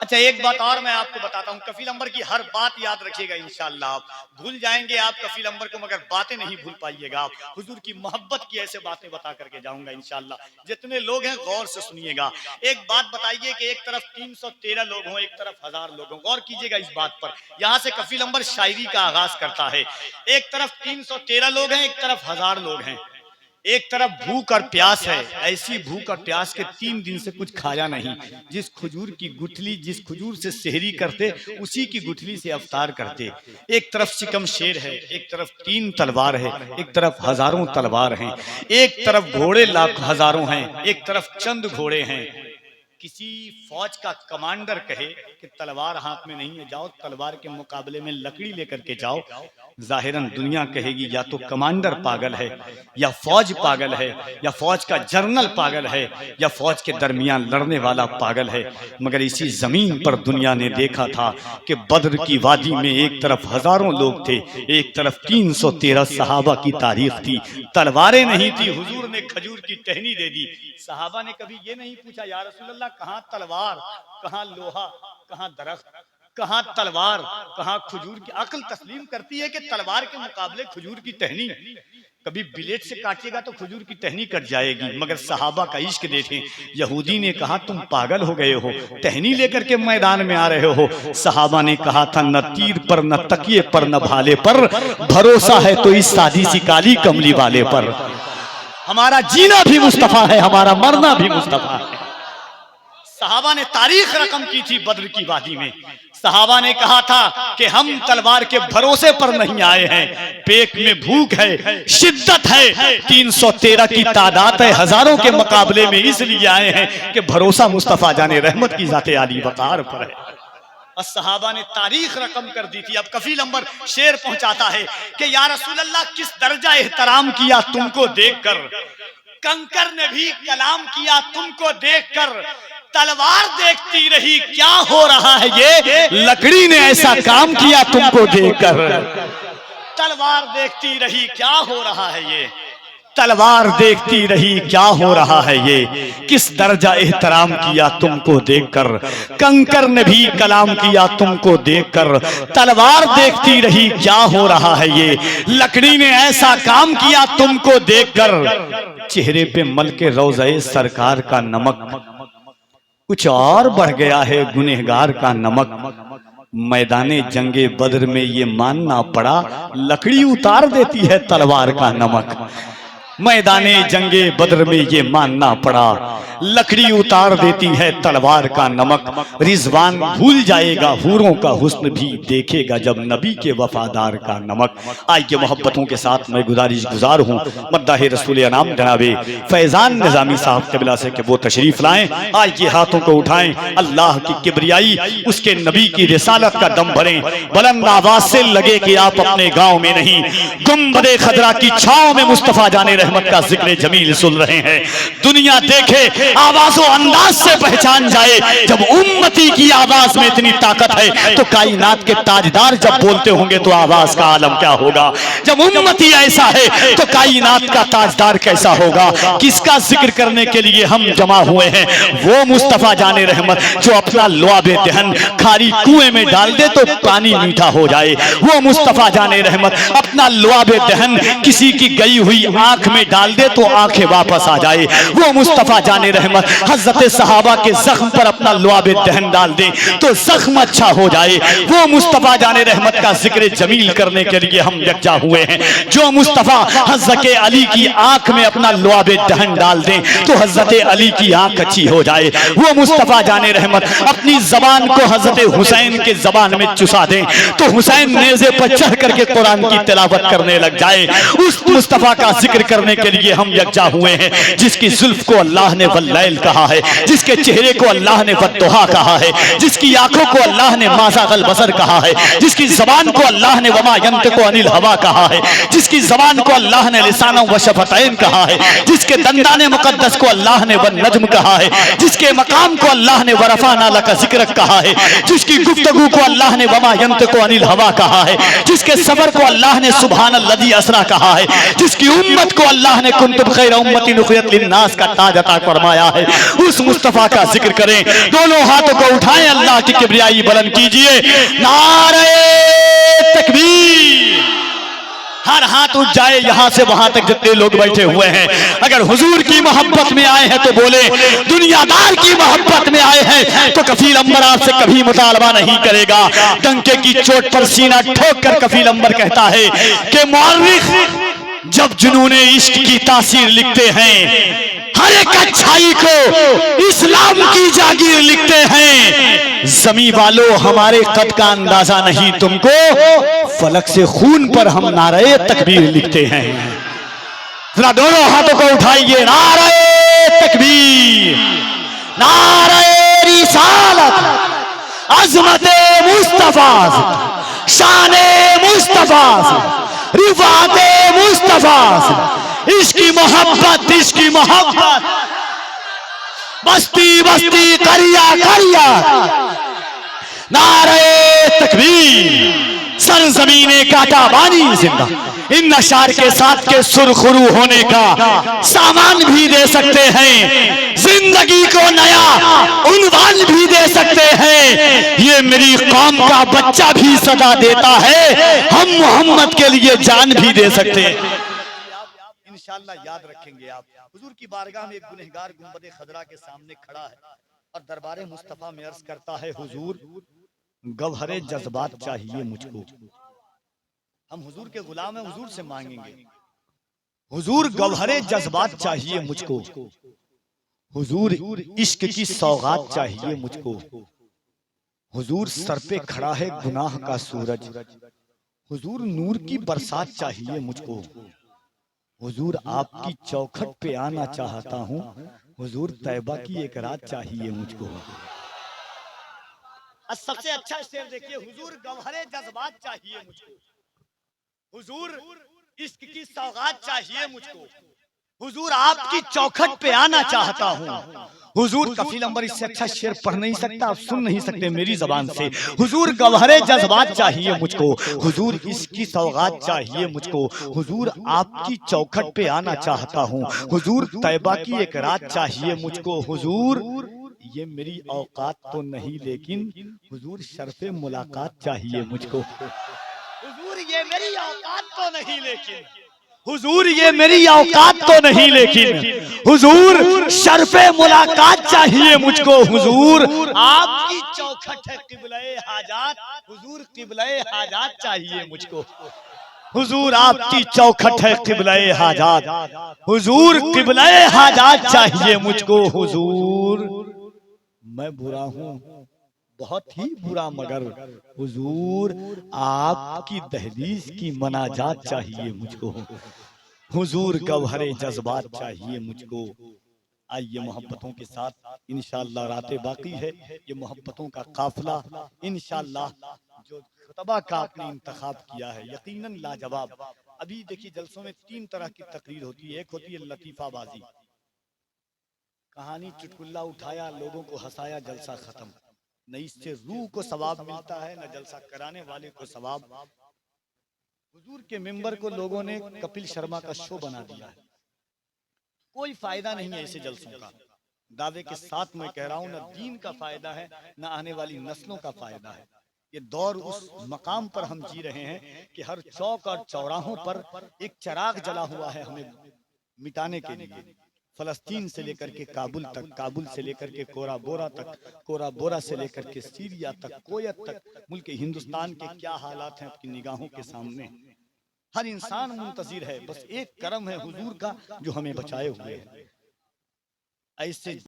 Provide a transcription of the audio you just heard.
अच्छा, एक बात और मैं आपको बताता हूँ, कफील अंबर की हर बात याद रखिएगा इंशाअल्लाह। आप भूल जाएंगे आप कफील अंबर को, मगर बातें नहीं भूल पाइएगा आप। हुजूर की मोहब्बत की ऐसे बातें बता करके जाऊंगा इंशाअल्लाह। जितने लोग हैं गौर से सुनिएगा। एक बात बताइए कि एक तरफ 313 लोग हों, एक तरफ 1000 लोग हों। गौर कीजिएगा इस बात पर। यहाँ से कफील अंबर शायरी का आगाज करता है। एक तरफ 313 लोग हैं, एक तरफ 1000 लोग हैं। एक तरफ भूख और प्यास है, ऐसी भूख और प्यास के 3 दिन से कुछ खाया नहीं। जिस खजूर की गुठली, जिस खजूर से सेहरी करते, उसी की गुठली से अफ्तार करते। एक तरफ शिकम शेर है, एक तरफ 3 तलवार है, एक तरफ हजारों तलवार हैं। एक तरफ घोड़े लाख हजारों हैं, एक तरफ चंद घोड़े हैं। किसी फौज का कमांडर कहे कि तलवार हाथ में नहीं है, जाओ तलवार के मुकाबले में लकड़ी लेकर के जाओ, जाहिरन दुनिया कहेगी या तो कमांडर पागल है, या फौज पागल है, या फौज का जनरल पागल है, या फौज के दरमियान लड़ने वाला पागल है। मगर इसी जमीन पर दुनिया ने देखा था कि बद्र की वादी में एक तरफ हजारों लोग थे, एक तरफ 313 सहाबा की तारीख थी। तलवारें नहीं थी, हुजूर ने खजूर की टहनी दे दी। सहाबा ने कभी ये नहीं पूछा या रसूल अल्लाह कहाँ तलवार, कहाँ लोहा, कहाँ दरख्त, कहाँ तलवार, कहाँ खजूर की। अक्ल तस्लीम करती है कि तलवार के मुकाबले खजूर की टहनी। कभी ब्लेड से काटिएगा तो खजूर की टहनी कट जाएगी। मगर सहाबा का इश्क देखें। यहूदी ने कहा तुम पागल हो गए हो, टहनी लेकर के मैदान में आ रहे हो। सहाबा ने कहा था न तीर पर, न तकिए पर, न भाले पर, भरोसा है तो इस सादी सी काली कमली वाले पर। हमारा जीना भी मुस्तफा है, हमारा मरना भी मुस्तफा है। सहाबा ने तारीख रकम की थी बद्र की वादी में। सहाबा ने कहा था कि हम तलवार के भरोसे पर नहीं आए हैं, पेट में भूख है, शिद्दत है, 313 की तादाद है, हजारों के मुकाबले में इसलिए आए हैं कि भरोसा मुस्तफा जाने रहमत की जाते आली वकार पर है। और सहाबा ने तारीख रकम कर दी थी। अब कफील अंबर शेर पहुंचाता है कि या रसूल अल्लाह किस दर्जा एहतराम किया तुमको देखकर, कंकर ने भी कलाम किया तुमको देखकर, तलवार देखती रही क्या हो रहा है ये, लकड़ी ने ऐसा काम किया तुमको देखकर। तलवार देखती रही क्या हो रहा है ये, तलवार देखती रही क्या हो रहा है ये, किस दर्जा एहतराम किया तुमको देखकर, कंकर ने भी कलाम किया तुमको देखकर, तलवार देखती रही क्या हो रहा है ये, लकड़ी ने ऐसा काम किया तुमको देखकर। चेहरे पे मल के रोज़े सरकार का नमक कुछ और बढ़ गया है गुनहगार का नमक। मैदाने जंगे बद्र में ये मानना पड़ा, लकड़ी उतार देती है तलवार का नमक। मैदाने जंगे बद्र में ये मानना पड़ा, लकड़ी उतार देती है तलवार का नमक। रिजवान भूल जाएगा हूरों का हुस्न भी देखेगा जब नबी के वफादार का नमक। आज के मोहब्बतों के साथ मैं गुजारिश गुजार हूँ मद्दाह रसूल अनाम जनाबे फैजान निजामी साहब क़िबला से कि वो तशरीफ लाएं। आज के हाथों को उठाएं, अल्लाह की किबरियाई, उसके नबी की रिसालत का दम भरें। बुलंद आवाज से लगे कि आप अपने गाँव में नहीं, गुंबदे खदरा की छाँव में मुस्तफा जाने रहमत का जिक्र जमील सुन रहे हैं। दुनिया देखे, आवाजों अंदाज से पहचान जाए। जब उम्मती की आवाज में इतनी ताकत है तो कायनात के ताजदार जब बोलते होंगे तो आवाज का आलम क्या होगा। जब उम्मती ऐसा है तो कायनात का ताजदार कैसा होगा। किसका जिक्र करने के लिए हम जमा हुए हैं, वो मुस्तफा जाने रहमत जो अपना लुआबे दहन खाली कुएं में डाल दे तो पानी मीठा हो जाए। वो मुस्तफा जाने रहमत अपना लुआबे दहन किसी की गई हुई आंख में डाल दे तो आंखें वापस आ जाए। वो मुस्तफा जाने रहमत हजरत सहाबा के जख्म पर अपना लुआबे दहन डाल दे तो जख्म अच्छा हो जाए। वो मुस्तफा जाने रहमत का जिक्र जमील करने के लिए हम यकजा हुए हैं। जो मुस्तफा हजरत अली की आंख में अपना लुआबे दहन डाल दे तो हजरत अली की आंख अच्छी हो जाए। वो मुस्तफा जाने रहमत अपनी जबान को हजरत हुसैन के जबान में चुसा दे तो हुसैन नेज़े पर चढ़ करके कुरान की तिलावत करने लग जाए। उस मुस्तफा का जिक्र करने के लिए हम यकजा हुए हैं जिसकी जुल्फ को अल्लाह ने वल्लैल कहा है, जिसके चेहरे को अल्लाह ने वद्दुहा कहा है, जिसकी आंखों को अल्लाह ने माज़ागल बसर कहा है, जिसकी जबान को अल्लाह ने वमा यंतिकु अनिल हवा कहा है, जिसकी जबान को अल्लाह ने लिसाना व शफतैन कहा है, जिसके दंदाने मुकद्दस को अल्लाह ने वन नज्म कहा है, जिसके मकाम को अल्लाह ने वरफाना लका ज़िक्रक कहा है, जिसकी गुफ्तगू को अल्लाह ने वमा यंतिकु अनिल हवा कहा है, जिसके सफर को अल्लाह ने सुब्हानल्लज़ी असरा कहा है, जिसकी उम्मत को अल्लाह ने कुंतुम खैर उम्मतिन उखरिजत लिन्नास का ताज अता फरमाया फरमाया है, उस मुस्तफा का जिक्र करें, दोनों हाथों को उठाएं, अल्लाह की किबरियाई बुलंद कीजिए, नारे तकबीर। हर हाथ उठ जाए यहां से वहां तक जितने लोग बैठे हुए हैं, अगर हुजूर की मोहब्बत में आए हैं तो बोले, दुनियादार की मोहब्बत में आए हैं तो कफील अंबर आपसे कभी मुतालबा नहीं करेगा। डंके की चोट पर सीना ठोक कर कफील अंबर कहता है कि मौर्रिख जब जुनूने इश्क की तासीर लिखते हैं, हर एक अच्छाई को इस्लाम की जागीर लिखते हैं। जमी वालों हमारे कद का अंदाजा नहीं तुमको, फलक से खून पर हम नारे तकबीर लिखते हैं। जरा दोनों हाथों को उठाइए, नारे तकबीर, नारे रिसालत, अजमते मुस्तफा, शाने मुस्तफा, रिफाते मुस्तफा, इसकी मोहब्बत, इसकी मोहब्बत, बस्ती बस्ती करिया करिया, नारे तकबीर, सरजमीने काटा बानी जिंदा। इन अशार के साथ के सुरखुरू होने का सामान भी दे सकते हैं, जिंदगी को नया उन्वान भी दे सकते हैं। ये मेरी कौम का बच्चा भी सदा देता है, हम मोहम्मद के लिए जान भी दे सकते हैं। इंशाअल्लाह याद रखेंगे आप। हुजूर की बारगाह में एक गुनहगार गुंबद खदरा के सामने खड़ा है और दरबारे मुस्तफा में अर्ज करता है, हुजूर गवहरे जज्बात चाहिए मुझको। हम हुजूर के गुलाम हैं, हुजूर से मांगेंगे, हुजूर गवहरे जज्बात चाहिए मुझको, हुजूर इश्क की सौगात चाहिए मुझको, हुजूर सर पे खड़ा है गुनाह का सूरज, हुजूर नूर की बरसात चाहिए मुझको, हुजूर आपकी चौखट पे आना चाहता हूँ, हुजूर तैबा की एक रात चाहिए मुझको। सबसे अच्छा शेर देखिए, हुजूर गवहरे जज्बात चाहिए मुझको, हुजूर इश्क की सौगात चाहिए मुझको, हुजूर आपकी चौखट पे आना चाहता हूँ। हुजूर कफील अंबर इससे अच्छा शेर पढ़ नहीं सकता, आप सुन नहीं सकते मेरी जबान से। हुजूर गवहरे जज्बात चाहिए मुझको, हुजूर इसकी सौगात चाहिए मुझको, हुजूर आपकी चौखट पे आना चाहता हूँ, हुजूर तैबा की एक रात चाहिए मुझको, हुजूर ये मेरी औकात तो नहीं लेकिन हुजूर शर्फे मुलाकात चाहिए मुझको। हुजूर ये मेरी औकात तो नहीं लेकिन, हुजूर ये मेरी औकात तो नहीं लेकिन, हुजूर शर्फे मुलाकात चाहिए मुझको, हुजूर आपकी चौखट है किबले हाजात, हुजूर किबले हाजात चाहिए मुझको, हुजूर आपकी चौखट है किबले हाजात, हुजूर किबले हाजात चाहिए मुझको, हुजूर मैं बुरा हूँ बहुत ही बुरा मगर हुजूर आपकी दहलीज की मनाजात चाहिए मुझको, हुजूर गवहरे जज्बात चाहिए मुझको। आइए मोहब्बतों के साथ इंशाअल्लाह रातें बाकी है, ये मोहब्बतों का काफिला इंशाअल्लाह जो खुतबा का आपने इंतखाब किया है यकीनन लाजवाब। अभी देखिए जलसों में 3 तरह की तकरीर होती है, एक होती है लतीफाबाजी, कहानी चुटकुल्ला उठाया लोगों को हंसाया जलसा खत्म, न इससे रूह को सवाब मिलता है न जलसा कराने वाले को सवाब। हुजूर के मिंबर को लोगों ने कपिल शर्मा का शो बना दिया है, कोई फायदा नहीं है ऐसे जलसों का। दावे के साथ मैं कह रहा हूं, न दीन का फायदा है न आने वाली नस्लों का फायदा है। ये दौर उस मकाम पर हम जी रहे हैं कि हर चौक और चौराहों पर एक चिराग जला हुआ है हमें मिटाने के लिए। फलस्तीन से लेकर के काबुल तक, काबुल से लेकर के कोरा बोरा तक, कोरा बोरा से लेकर के सीरिया तक, कोयत तक, मुल्क हिंदुस्तान के क्या हालात हैं आपकी निगाहों के सामने। हर इंसान मुंतजिर है, बस एक करम है हुजूर का जो हमें बचाए हुए है। ऐसे